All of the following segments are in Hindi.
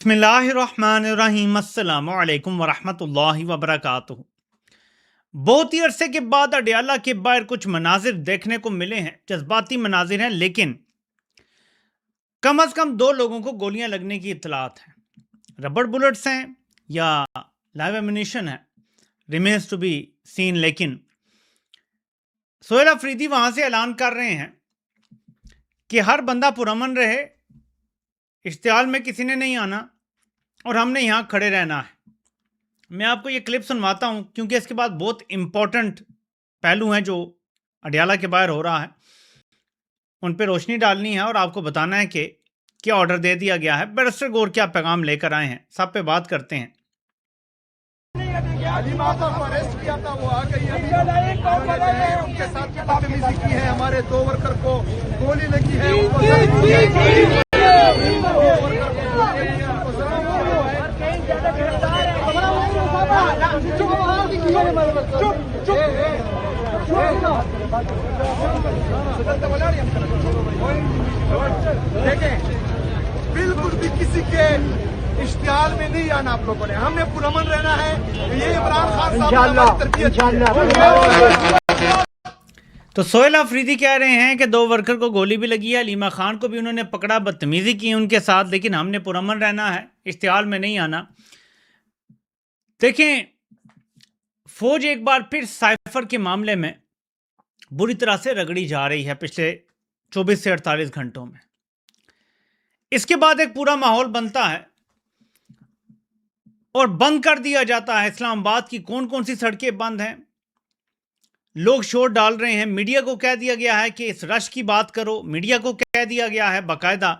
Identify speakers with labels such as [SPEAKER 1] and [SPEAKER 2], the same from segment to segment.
[SPEAKER 1] बिस्मिल्लाहिर्रहमानिर्रहीम अस्सलामु अलैकुम वरहमतुल्लाहि वबरकातुहू। बहुत ही अरसे के बाद अडयाला के बाहर कुछ मनाजिर देखने को मिले हैं। जज्बाती मनाजिर हैं, लेकिन कम अज कम दो लोगों को गोलियां लगने की इत्तलात है। रबड़ बुलेट्स हैं या लाइव एम्यूनिशन है, रिमेन्स टू बी सीन। लेकिन सोहेल अफरीदी वहां से ऐलान कर रहे हैं कि हर बंदा पुरअमन रहे, इश्तियाल में किसी ने नहीं आना और हमने यहाँ खड़े रहना है। मैं आपको ये क्लिप सुनवाता हूँ क्योंकि इसके बाद बहुत इंपॉर्टेंट पहलू हैं जो अडयाला के बाहर हो रहा है, उन पर रोशनी डालनी है और आपको बताना है कि क्या ऑर्डर दे दिया गया है। बैरिस्टर गौर क्या पैगाम लेकर आए हैं, सब पे बात करते हैं।
[SPEAKER 2] अली माता को अरेस्ट किया था, वो आ गई है, उनके साथ बदतमीजी की है, हमारे दो वर्कर को गोली लगी है। देखें, बिल्कुल भी किसी के इश्तिहाल में नहीं आना आप लोगों ने, हमने पुरअमन रहना है। ये इमरान खान साहब
[SPEAKER 1] तो सोहेल अफरीदी कह रहे हैं कि दो वर्कर को गोली भी लगी है, अलीमा खान को भी उन्होंने पकड़ा, बदतमीजी की उनके साथ, लेकिन हमने पुरअमन रहना है, इश्तिहाल में नहीं आना। देखें, फौज एक बार फिर साइफर के मामले में बुरी तरह से रगड़ी जा रही है पिछले 24 से 48 घंटों में। इसके बाद एक पूरा माहौल बनता है और बंद कर दिया जाता है इस्लामाबाद की कौन कौन सी सड़कें बंद हैं। लोग शोर डाल रहे हैं, मीडिया को कह दिया गया है कि इस रश की बात करो, मीडिया को कह दिया गया है बाकायदा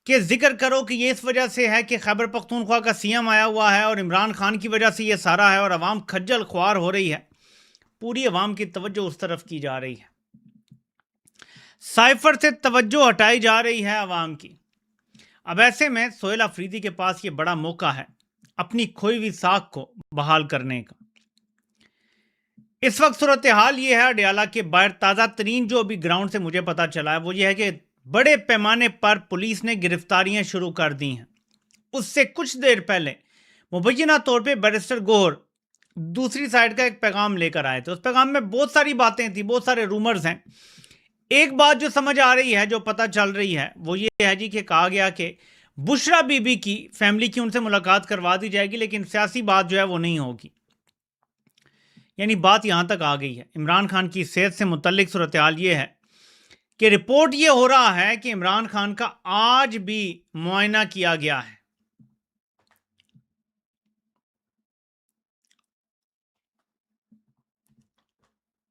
[SPEAKER 1] कि जिक्र करो कि ये इस वजह से है कि खैबर पख्तूनख्वा का सीएम आया हुआ है और इमरान खान की वजह से ये सारा है और अवाम खज्जल ख्वार हो रही है। पूरी अवाम की तवज्जो उस तरफ की जा रही है, साइफर से तवज्जो हटाई जा रही है अवाम की। अब ऐसे में सोहेल अफरीदी के पास ये बड़ा मौका है अपनी खोई हुई साख को बहाल करने का। इस वक्त सूरत हाल ये है अडयाला के बाहर, ताज़ा तरीन जो अभी ग्राउंड से मुझे पता चला है वो ये है कि बड़े पैमाने पर पुलिस ने गिरफ्तारियां शुरू कर दी हैं। उससे कुछ देर पहले मुबैना तौर पे बैरिस्टर गौहर दूसरी साइड का एक पैगाम लेकर आए थे। उस पैगाम में बहुत सारी बातें थी, बहुत सारे रूमर्स हैं। एक बात जो समझ आ रही है, जो पता चल रही है, वो ये है जी कि कहा गया कि बुशरा बीबी की फैमिली की उनसे मुलाकात करवा दी जाएगी, लेकिन सियासी बात जो है वो नहीं होगी। यानी बात यहां तक आ गई है। इमरान खान की सेहत से मुतल्लिक सूरत हाल ये है कि रिपोर्ट ये हो रहा है कि इमरान खान का आज भी मुआयना किया गया है।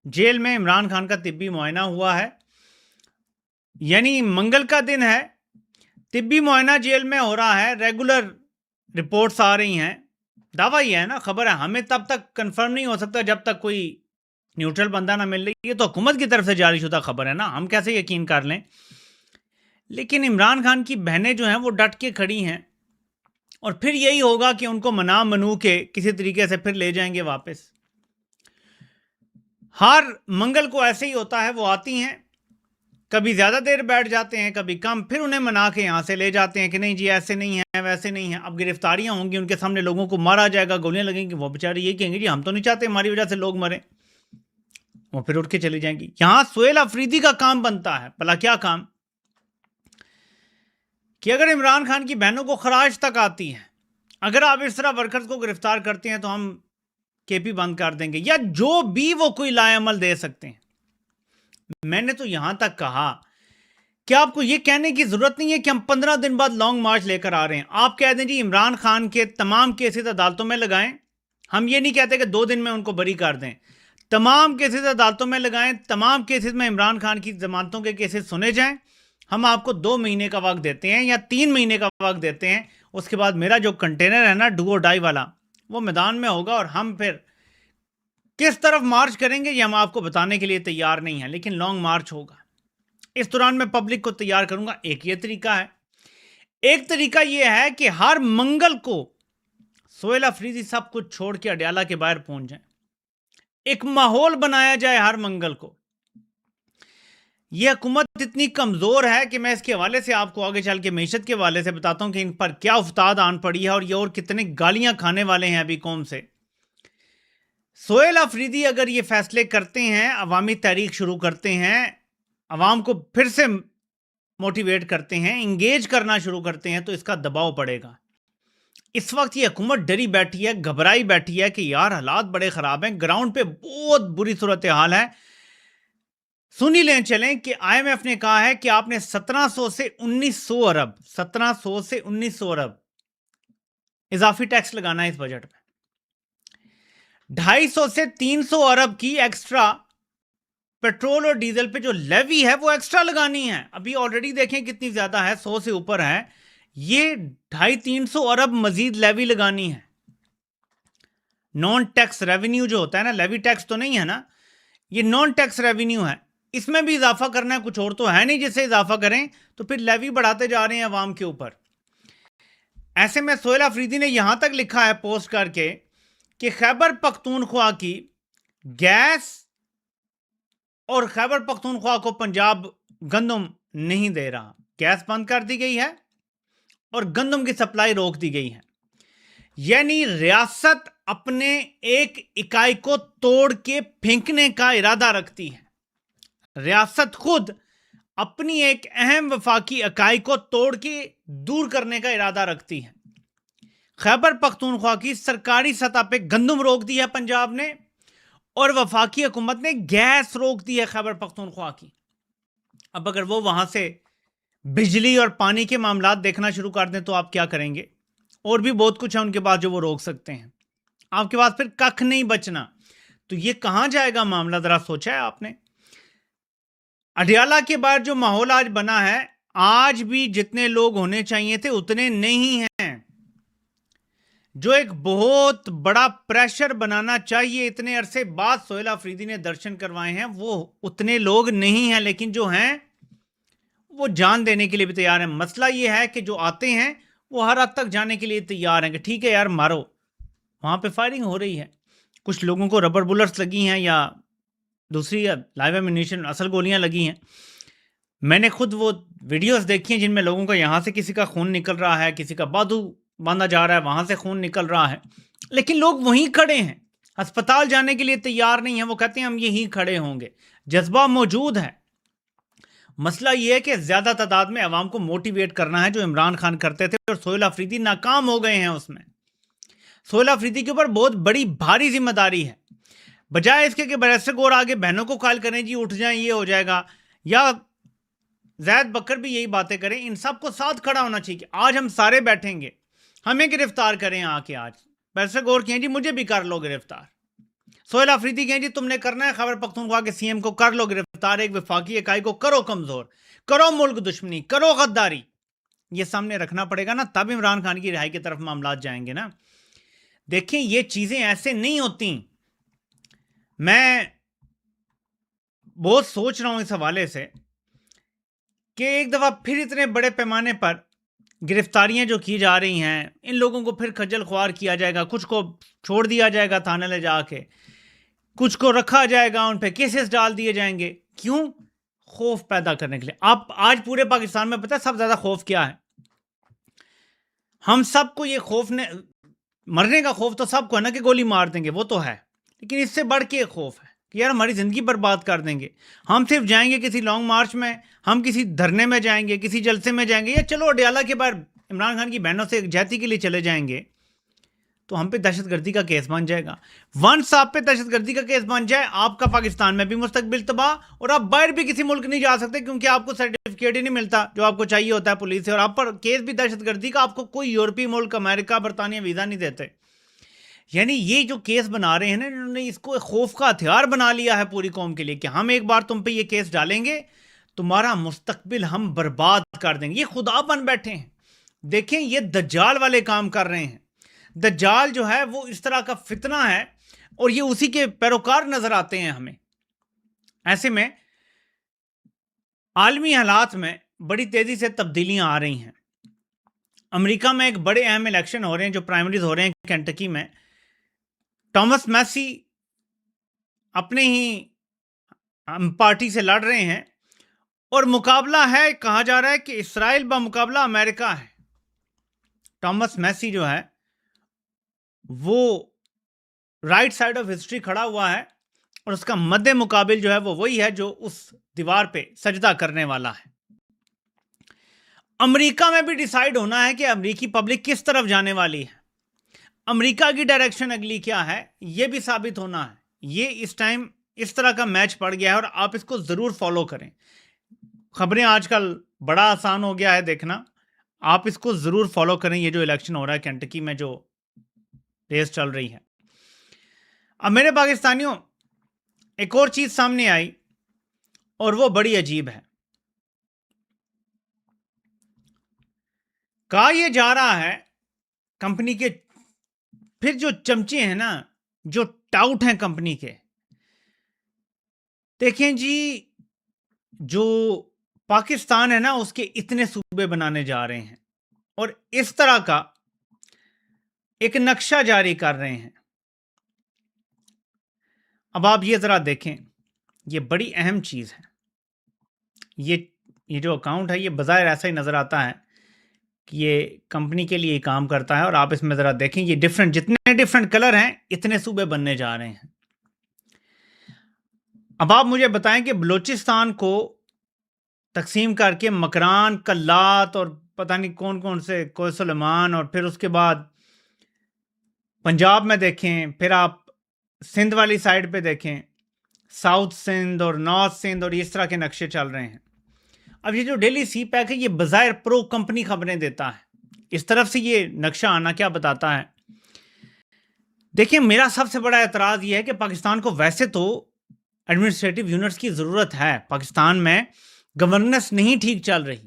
[SPEAKER 1] जेल में इमरान खान का तिब्बी मुआयना हुआ है, यानी मंगल का दिन है, तिब्बी मुआयना जेल में हो रहा है। रेगुलर रिपोर्ट्स आ रही हैं, दावा ये है ना, खबर है, हमें तब तक कंफर्म नहीं हो सकता जब तक कोई न्यूट्रल बंदा ना मिल रही। ये तो हुकूमत की तरफ से जारी शुदा खबर है ना, हम कैसे यकीन कर लें। लेकिन इमरान खान की बहनें जो हैं वो डट के खड़ी हैं और फिर यही होगा कि उनको मना मनू के किसी तरीके से फिर ले जाएंगे वापस। हर मंगल को ऐसे ही होता है, वो आती हैं, कभी ज़्यादा देर बैठ जाते हैं, कभी कम, फिर उन्हें मना के यहाँ से ले जाते हैं कि नहीं जी ऐसे नहीं है, वैसे नहीं है। अब गिरफ्तारियाँ होंगी, उनके सामने लोगों को मारा जाएगा, गोलियाँ लगेंगी, वो बेचारे ये कहेंगे जी हम तो नहीं चाहते हमारी वजह से लोग मरे, वो फिर उठ के चली जाएंगी। यहाँ सोहेल अफरीदी का काम बनता है, भला क्या काम, कि अगर इमरान खान की बहनों को खराज तक आती है, अगर आप इस तरह वर्कर्स को गिरफ्तार करते हैं तो हम केपी बंद कर देंगे, या जो भी वो कोई लाएअमल दे सकते हैं। मैंने तो यहां तक कहा कि आपको यह कहने की जरूरत नहीं है कि हम 15 दिन बाद लॉन्ग मार्च लेकर आ रहे हैं। आप कह दें जी इमरान खान के तमाम केसेस अदालतों में लगाएं। हम ये नहीं कहते कि 2 दिन में उनको बरी कर दें, तमाम केसेस अदालतों में लगाएं, तमाम केसेस में इमरान खान की जमानतों के केसेस सुने जाएं। हम आपको 2 महीने का वक्त देते हैं या 3 महीने का वक्त देते हैं। उसके बाद मेरा जो कंटेनर है ना, डू और डाई वाला, वो मैदान में होगा और हम फिर किस तरफ मार्च करेंगे ये हम आपको बताने के लिए तैयार नहीं है, लेकिन लॉन्ग मार्च होगा। इस दौरान मैं पब्लिक को तैयार करूंगा। एक ये तरीका है, एक तरीका यह है कि हर मंगल को सोहेल अफरीदी सब कुछ छोड़ के अडयाला के बाहर पहुंच जाए, एक माहौल बनाया जाए हर मंगल को ये हुकूमत इतनी कमज़ोर है कि मैं इसके हवाले से आपको आगे चल के मीशत के हवाले से बताता हूँ कि इन पर क्या उफ्ताद आन पड़ी है और ये और कितने गालियाँ खाने वाले हैं अभी कौम से। सोहेल अफरीदी अगर ये फैसले करते हैं, अवामी तहरीक शुरू करते हैं, अवाम को फिर से मोटिवेट करते हैं, इंगेज करना शुरू करते हैं, तो इसका दबाव पड़ेगा। इस वक्त ये हुकूमत डरी बैठी है, घबराई बैठी है कि यार हालात बड़े ख़राब हैं, ग्राउंड पे बहुत बुरी सूरत हाल है। सुन ही लें चलें कि IMF ने कहा है कि आपने 1700 से 1900 अरब 1700 से 1900 अरब इजाफी टैक्स लगाना है इस बजट में। 250 से 300 अरब की एक्स्ट्रा पेट्रोल और डीजल पे जो लेवी है वो एक्स्ट्रा लगानी है। अभी ऑलरेडी देखें कितनी ज्यादा है, 100 से ऊपर है। ये 250-300 अरब मजीद लेवी लगानी है। नॉन टैक्स रेवेन्यू जो होता है ना, लेवी टैक्स तो नहीं है ना, ये नॉन टैक्स रेवेन्यू है, इसमें भी इजाफा करना है। कुछ और तो है नहीं जिससे इजाफा करें, तो फिर लेवी बढ़ाते जा रहे हैं अवाम के ऊपर। ऐसे में सोहेल अफरीदी ने यहां तक लिखा है पोस्ट करके कि खैबर पख्तूनख्वा की गैस और खैबर पख्तूनख्वा को पंजाब गंदम नहीं दे रहा, गैस बंद कर दी गई है और गंदम की सप्लाई रोक दी गई है। यानी रियासत अपने एक इकाई को तोड़ के फेंकने का इरादा रखती है। रियासत खुद अपनी एक अहम वफाकी इकाई को तोड़ के दूर करने का इरादा रखती है। खैबर पख्तूनख्वा की सरकारी सतह पे गंदम रोक दी है पंजाब ने, और वफाकी हुकूमत ने गैस रोक दी है खैबर पख्तूनख्वा की। अब अगर वो वहां से बिजली और पानी के मामलात देखना शुरू कर दें तो आप क्या करेंगे? और भी बहुत कुछ है उनके पास जो वो रोक सकते हैं। आपके पास फिर कख नहीं बचना। तो ये कहां जाएगा मामला, जरा सोचा है आपने? अडियाला के बाद जो माहौल आज बना है, आज भी जितने लोग होने चाहिए थे उतने नहीं हैं। जो एक बहुत बड़ा प्रेशर बनाना चाहिए, इतने अरसे बाद सोहेल अफरीदी ने दर्शन करवाए हैं, वो उतने लोग नहीं हैं। लेकिन जो हैं वो जान देने के लिए भी तैयार हैं। मसला ये है कि जो आते हैं वो हर हद तक जाने के लिए तैयार हैं कि ठीक है यार मारो। वहां पे फायरिंग हो रही है, कुछ लोगों को रबर बुलेट्स लगी हैं या दूसरी लाइव एम्यूनिशन असल गोलियां लगी हैं। मैंने खुद वो वीडियोस देखी हैं जिनमें लोगों का यहाँ से किसी का खून निकल रहा है, किसी का बाजू बांधा जा रहा है, वहां से खून निकल रहा है, लेकिन लोग वहीं खड़े हैं, अस्पताल जाने के लिए तैयार नहीं है। वो कहते हैं हम यहीं खड़े होंगे। जज्बा मौजूद है। मसला यह है कि ज्यादा तादाद में अवाम को मोटिवेट करना है, जो इमरान खान करते थे, और सोहेल अफरीदी नाकाम हो गए हैं उसमें। सोहेल अफरीदी के ऊपर बहुत बड़ी भारी जिम्मेदारी है। बजाय इसके कि बैरिस्टर गौर आगे बहनों को कॉल करें जी उठ जाएं ये हो जाएगा, या जैद बकर भी यही बातें करें, इन सबको साथ खड़ा होना चाहिए। आज हम सारे बैठेंगे, हमें गिरफ्तार करें आके। आज बैरिस्टर गौर कहें जी मुझे भी कर लो गिरफ्तार, सोहेल अफरीदी कहें जी तुमने करना है खैबर पख्तूनख्वा के CM को कर लो गिरफ्तार, एक वफाकी इकाई को करो कमजोर, करो मुल्क दुश्मनी, करो गद्दारी। ये सामने रखना पड़ेगा ना, तब इमरान खान की रिहाई की तरफ मामला जाएंगे ना। देखें ये चीजें ऐसे नहीं होती। मैं बहुत सोच रहा हूं इस हवाले से कि एक दफा फिर इतने बड़े पैमाने पर गिरफ्तारियां जो की जा रही हैं, इन लोगों को फिर खज्जल ख्वार किया जाएगा, कुछ को छोड़ दिया जाएगा थाने ले जाके, कुछ को रखा जाएगा, उन पे केसेस डाल दिए जाएंगे। क्यों? खौफ पैदा करने के लिए। आप आज पूरे पाकिस्तान में पता है सबसे ज्यादा खौफ क्या है? हम सबको ये खौफ ने, मरने का खौफ तो सबको है ना कि गोली मार देंगे, वो तो है, लेकिन इससे बढ़ के एक खौफ है कि यार हमारी जिंदगी बर्बाद कर देंगे। हम सिर्फ जाएंगे किसी लॉन्ग मार्च में, हम किसी धरने में जाएंगे, किसी जलसे में जाएंगे, या चलो अडियाला के बाद इमरान खान की बहनों से ज्यादती के लिए चले जाएंगे, तो हम पे दहशतगर्दी का केस बन जाएगा। वंस आप पे दहशतगर्दी का केस बन जाए, आपका पाकिस्तान में भी मुस्तकबिल तबाह, और आप बाहर भी किसी मुल्क नहीं जा सकते क्योंकि आपको सर्टिफिकेट ही नहीं मिलता जो आपको चाहिए होता है पुलिस से, और आप पर केस भी दहशतगर्दी का, आपको कोई यूरोपीय मुल्क, अमेरिका, बरतानिया वीजा नहीं देते। यानी ये जो केस बना रहे हैं ना, इन्होंने इसको एक खौफ का हथियार बना लिया है पूरी कौम के लिए कि हम एक बार तुम पे ये केस डालेंगे, तुम्हारा मुस्तकबिल हम बर्बाद कर देंगे। ये खुदा बन बैठे हैं। देखें ये दज्जाल वाले काम कर रहे हैं। दज्जाल जो है वो इस तरह का फितना है और ये उसी के पैरोकार नजर आते हैं हमें। ऐसे में आलमी हालात में बड़ी तेजी से तब्दीलियां आ रही हैं। अमेरिका में एक बड़े अहम इलेक्शन हो रहे हैं, जो प्राइमरीज हो रहे हैं केंटकी में। टॉमस मैसी अपने ही पार्टी से लड़ रहे हैं और मुकाबला है, कहा जा रहा है कि इसराइल बा मुकाबला अमेरिका है। टॉमस मैसी जो है वो राइट साइड ऑफ हिस्ट्री खड़ा हुआ है और उसका मध्य मुकाबिल जो है वो वही है जो उस दीवार पे सजदा करने वाला है। अमेरिका में भी डिसाइड होना है कि अमेरिकी पब्लिक किस तरफ जाने वाली है, अमेरिका की डायरेक्शन अगली क्या है, यह भी साबित होना है। ये इस टाइम इस तरह का मैच पड़ गया है और आप इसको जरूर फॉलो करें। खबरें आजकल बड़ा आसान हो गया है देखना, आप इसको जरूर फॉलो करें। ये जो इलेक्शन हो रहा है केंटकी में, जो रेस चल रही है। अब मेरे पाकिस्तानियों, एक और चीज सामने आई और वो बड़ी अजीब है। कहा यह जा रहा है कंपनी के फिर जो चमचे हैं ना, जो टाउट हैं कंपनी के, देखें जी, जो पाकिस्तान है ना उसके इतने सूबे बनाने जा रहे हैं और इस तरह का एक नक्शा जारी कर रहे हैं। अब आप ये जरा देखें, ये बड़ी अहम चीज है। ये जो अकाउंट है ये बाज़ाहिर ऐसा ही नजर आता है कि ये कंपनी के लिए काम करता है और आप इसमें जरा देखें, ये डिफरेंट, जितने डिफरेंट कलर हैं इतने सूबे बनने जा रहे हैं। अब आप मुझे बताएं कि बलूचिस्तान को तकसीम करके मकरान, कल्लात और पता नहीं कौन कौन से, कोई सुलेमान, और फिर उसके बाद पंजाब में देखें, फिर आप सिंध वाली साइड पे देखें, साउथ सिंध और नॉर्थ सिंध, और इस तरह के नक्शे चल रहे हैं। अब ये जो डेली सी पैक है ये बाज़ाहिर प्रो कंपनी खबरें देता है। इस तरफ से ये नक्शा आना क्या बताता है? देखिए, मेरा सबसे बड़ा एतराज़ ये है कि पाकिस्तान को वैसे तो एडमिनिस्ट्रेटिव यूनिट्स की ज़रूरत है, पाकिस्तान में गवर्नेंस नहीं ठीक चल रही,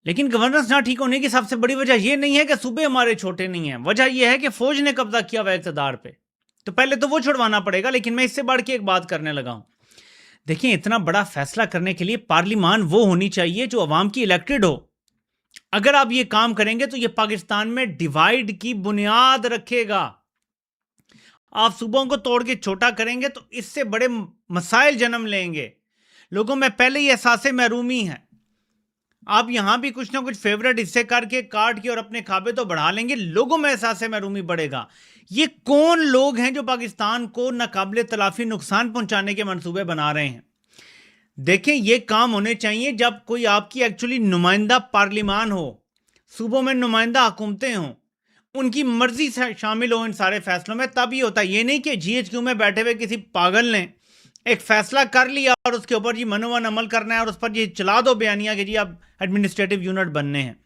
[SPEAKER 1] लेकिन गवर्नेंस ना ठीक होने की सबसे बड़ी वजह यह नहीं है कि सूबे हमारे छोटे नहीं हैं, वजह यह है कि फौज ने कब्जा किया हुआ इक़्तिदार पे, तो पहले तो वो छुड़वाना पड़ेगा। लेकिन मैं इससे बढ़ के एक बात करने लगा हूं। देखिए, इतना बड़ा फैसला करने के लिए पार्लियामान वो होनी चाहिए जो अवाम की इलेक्टेड हो। अगर आप ये काम करेंगे तो ये पाकिस्तान में डिवाइड की बुनियाद रखेगा। आप सूबों को तोड़ के छोटा करेंगे तो इससे बड़े मसाइल जन्म लेंगे। लोगों में पहले ही एहसास महरूमी है, आप यहां भी कुछ ना कुछ फेवरेट हिस्से करके काट के और अपने खाबे तो बढ़ा लेंगे, लोगों में एहसास महरूमी बढ़ेगा। ये कौन लोग हैं जो पाकिस्तान को नाकाबिले तलाफी नुकसान पहुंचाने के मंसूबे बना रहे हैं? देखें, ये काम होने चाहिए जब कोई आपकी एक्चुअली नुमाइंदा पार्लियामान हो, सूबों में नुमाइंदा हुकूमतें हों, उनकी मर्जी से शामिल हो इन सारे फैसलों में, तब ही होता है। ये नहीं कि GHQ में बैठे हुए किसी पागल ने एक फैसला कर लिया और उसके ऊपर जी मनोवन अमल करना है और उस पर जी चला दो बयानिया कि जी अब एडमिनिस्ट्रेटिव यूनिट बनने हैं।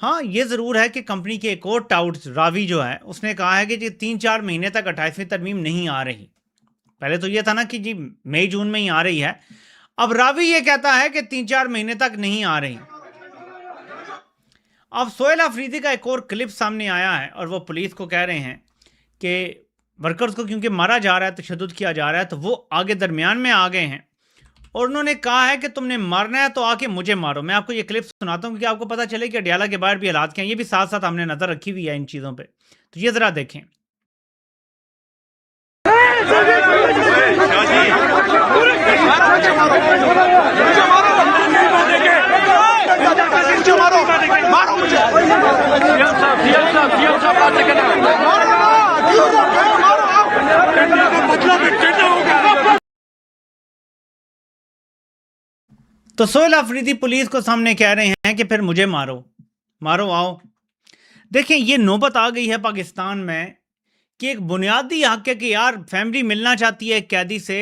[SPEAKER 1] हाँ, ये ज़रूर है कि कंपनी के एक और टाउट रावी जो है उसने कहा है कि जी 3-4 महीने तक 28वीं तरमीम नहीं आ रही। पहले तो ये था ना कि जी मई जून में ही आ रही है, अब रावी ये कहता है कि 3-4 महीने तक नहीं आ रही। अब सोहेल अफरीदी का एक और क्लिप सामने आया है और वो पुलिस को कह रहे हैं कि वर्कर्स को क्योंकि मारा जा रहा है, तशद्दुद किया जा रहा है, तो वो आगे दरमियान में आ गए हैं और उन्होंने कहा है कि तुमने मारना है तो आके मुझे मारो। मैं आपको ये क्लिप सुनाता हूं क्योंकि आपको पता चले कि अडियाला के बाहर भी हालात क्या हैं। ये भी साथ साथ हमने नजर रखी हुई है इन चीजों पे, तो ये जरा देखें। तो सोहेल अफरीदी पुलिस को सामने कह रहे हैं कि फिर मुझे मारो, मारो आओ। देखें, ये नौबत आ गई है पाकिस्तान में कि एक बुनियादी हक है कि यार फैमिली मिलना चाहती है एक कैदी से।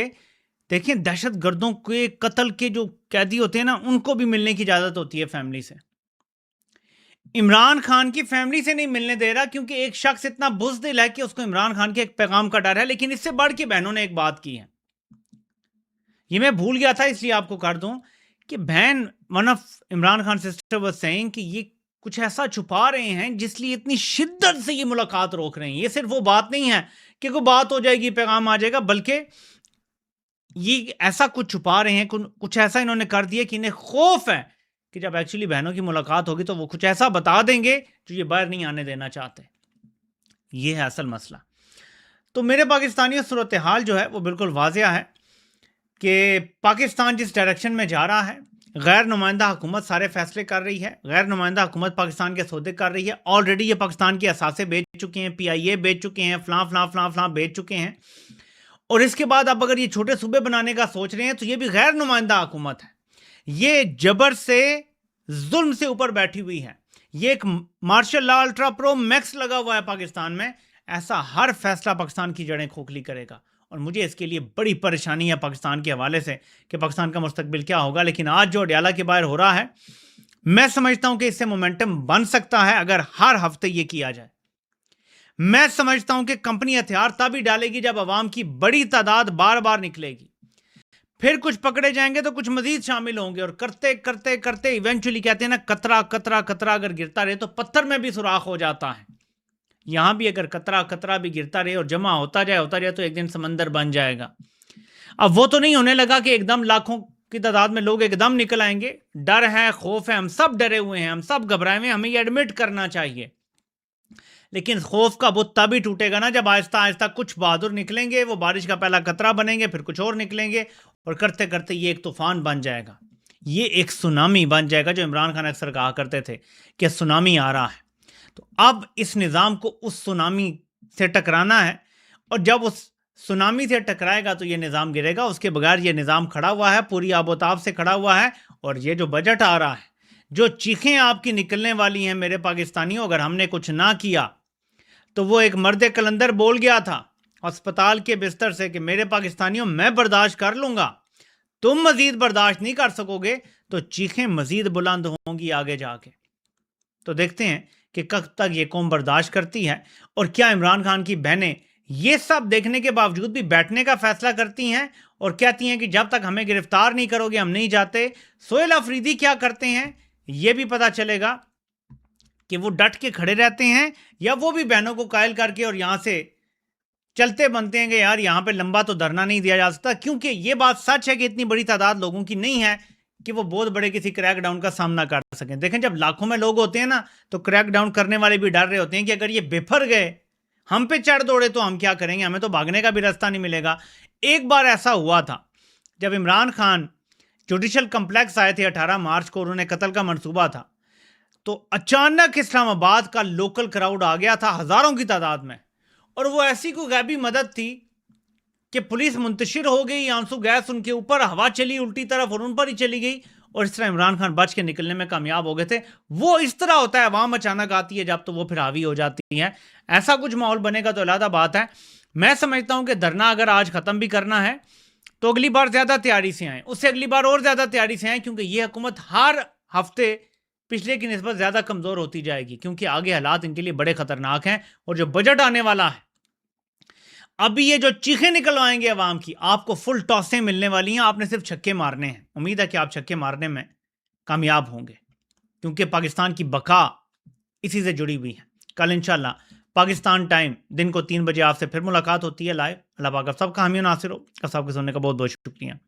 [SPEAKER 1] देखें, दहशत गर्दों के कत्ल के जो कैदी होते हैं ना, उनको भी मिलने की इजाज़त होती है फैमिली से। इमरान खान की फैमिली से नहीं मिलने दे रहा क्योंकि एक शख्स इतना बुज़दिल है कि उसको इमरान खान के एक पैगाम का डर है। लेकिन इससे बढ़ के बहनों ने एक बात की है, ये मैं भूल गया था इसलिए आपको कर दूं कि बहन, one of Imran Khan sister was saying कि ये कुछ ऐसा छुपा रहे हैं जिसलिए इतनी शिद्दत से ये मुलाकात रोक रहे हैं। ये सिर्फ वो बात नहीं है कि कोई बात हो जाएगी पैगाम आ जाएगा, बल्कि ये ऐसा कुछ छुपा रहे हैं, कुछ ऐसा इन्होंने कर दिया कि इन्हें खौफ है कि जब एक्चुअली बहनों की मुलाकात होगी तो वो कुछ ऐसा बता देंगे जो ये बाहर नहीं आने देना चाहते। ये है असल मसला। तो मेरे पाकिस्तानी सूरत हाल जो है वो बिल्कुल वाज़ेह है। कि पाकिस्तान जिस डायरेक्शन में जा रहा है, गैर नुमाइंदा हुकूमत सारे फैसले कर रही है, गैर नुमाइंदा हुकूमत पाकिस्तान के सौदे कर रही है। ऑलरेडी ये पाकिस्तान की असासे बेच चुके हैं, PIA बेच चुके हैं, फलां बेच चुके हैं। और इसके बाद अब अगर ये छोटे सूबे बनाने का सोच रहे हैं तो ये भी गैर नुमाइंदा हुकूमत है। ये जबर से, जुल्म से ऊपर बैठी हुई है। ये एक martial law ultra pro max लगा हुआ है पाकिस्तान में। ऐसा हर फैसला पाकिस्तान की जड़ें खोखली करेगा और मुझे इसके लिए बड़ी परेशानी है पाकिस्तान के हवाले से कि पाकिस्तान का मुस्तकबिल क्या होगा। लेकिन आज जो अडयाला के बाहर हो रहा है, मैं समझता हूं कि इससे मोमेंटम बन सकता है अगर हर हफ्ते ये किया जाए। मैं समझता हूं कि कंपनी हथियार तभी डालेगी जब अवाम की बड़ी तादाद बार बार निकलेगी। फिर कुछ पकड़े जाएंगे तो कुछ मजीद शामिल होंगे और करते करते करते इवेंचुअली, कहते हैं ना, कतरा कतरा कतरा अगर गिरता रहे तो पत्थर में भी सुराख हो जाता है। यहां भी अगर कतरा कतरा भी गिरता रहे और जमा होता जाए तो एक दिन समंदर बन जाएगा। अब वो तो नहीं होने लगा कि एकदम लाखों की तादाद में लोग एकदम निकल आएंगे। डर है, खौफ है, हम सब डरे हुए हैं, हम सब घबराए हुए हैं, हमें ये एडमिट करना चाहिए। लेकिन खौफ का बुत तभी टूटेगा ना जब आहिस्ता आहिस्ता कुछ बहादुर निकलेंगे, वो बारिश का पहला कतरा बनेंगे, फिर कुछ और निकलेंगे और करते करते ये एक तूफान बन जाएगा, ये एक सुनामी बन जाएगा। जो इमरान खान अक्सर कहा करते थे कि सुनामी आ रहा है। तो अब इस निज़ाम को उस सुनामी से टकराना है और जब उस सुनामी से टकराएगा तो ये निज़ाम गिरेगा। उसके बगैर ये निज़ाम खड़ा हुआ है, पूरी आबोताब से खड़ा हुआ है। और ये जो बजट आ रहा है, जो चीखें आपकी निकलने वाली हैं मेरे पाकिस्तानियों, अगर हमने कुछ ना किया तो वो एक मर्द कलंदर बोल गया था अस्पताल के बिस्तर से कि मेरे पाकिस्तानियों, मैं बर्दाश्त कर लूंगा, तुम मजीद बर्दाश्त नहीं कर सकोगे। तो चीखें मजीद बुलंद होंगी आगे जाके। तो देखते हैं कि कब तक ये कौम बर्दाश्त करती है और क्या इमरान खान की बहनें ये सब देखने के बावजूद भी बैठने का फैसला करती हैं और कहती हैं कि जब तक हमें गिरफ्तार नहीं करोगे हम नहीं जाते। सोहेल अफरीदी क्या करते हैं ये भी पता चलेगा कि वो डट के खड़े रहते हैं या वो भी बहनों को कायल करके और यहां से चलते बनते हैं कि यार यहां पे लंबा तो धरना नहीं दिया जा सकता। क्योंकि ये बात सच है कि इतनी बड़ी तादाद लोगों की नहीं है कि वो बहुत बड़े किसी क्रैकडाउन का सामना कर सकें। देखें, जब लाखों में लोग होते हैं ना तो क्रैकडाउन करने वाले भी डर रहे होते हैं कि अगर ये बिफर गए, हम पे चढ़ दौड़े तो हम क्या करेंगे, हमें तो भागने का भी रास्ता नहीं मिलेगा। एक बार ऐसा हुआ था जब इमरान खान जुडिशल कम्प्लेक्स आए थे 18 मार्च को, उन्होंने कत्ल का मंसूबा था, तो अचानक इस्लामाबाद का लोकल क्राउड आ गया था हजारों की तादाद में। और वो ऐसी कोई गैबी मदद थी कि पुलिस मुंतशिर हो गई, आंसू गैस उनके ऊपर, हवा चली उल्टी तरफ और उन पर ही चली गई और इस तरह इमरान खान बच के निकलने में कामयाब हो गए थे। वो इस तरह होता है, अवाम अचानक आती है जब तो वो फिर हावी हो जाती है। ऐसा कुछ माहौल बनेगा तो अलग बात है। मैं समझता हूं कि धरना अगर आज खत्म भी करना है तो अगली बार ज्यादा तैयारी से आए, उससे अगली बार और ज्यादा तैयारी से आए, क्योंकि ये हुकूमत हर हफ्ते पिछले की निस्बत ज्यादा कमजोर होती जाएगी, क्योंकि आगे हालात इनके लिए बड़े खतरनाक हैं। और जो बजट आने वाला है, अभी ये जो चीखें निकलवाएंगे अवाम की, आपको फुल टॉसें मिलने वाली हैं, आपने सिर्फ छक्के मारने हैं। उम्मीद है कि आप छक्के मारने में कामयाब होंगे, क्योंकि पाकिस्तान की बका इसी से जुड़ी हुई है। कल इंशाल्लाह पाकिस्तान टाइम दिन को 3 बजे आपसे फिर मुलाकात होती है लाइव। अल्लाह पाक आप सबका हामी नासिर हो। आप सबके सुनने का बहुत बहुत शुक्रिया।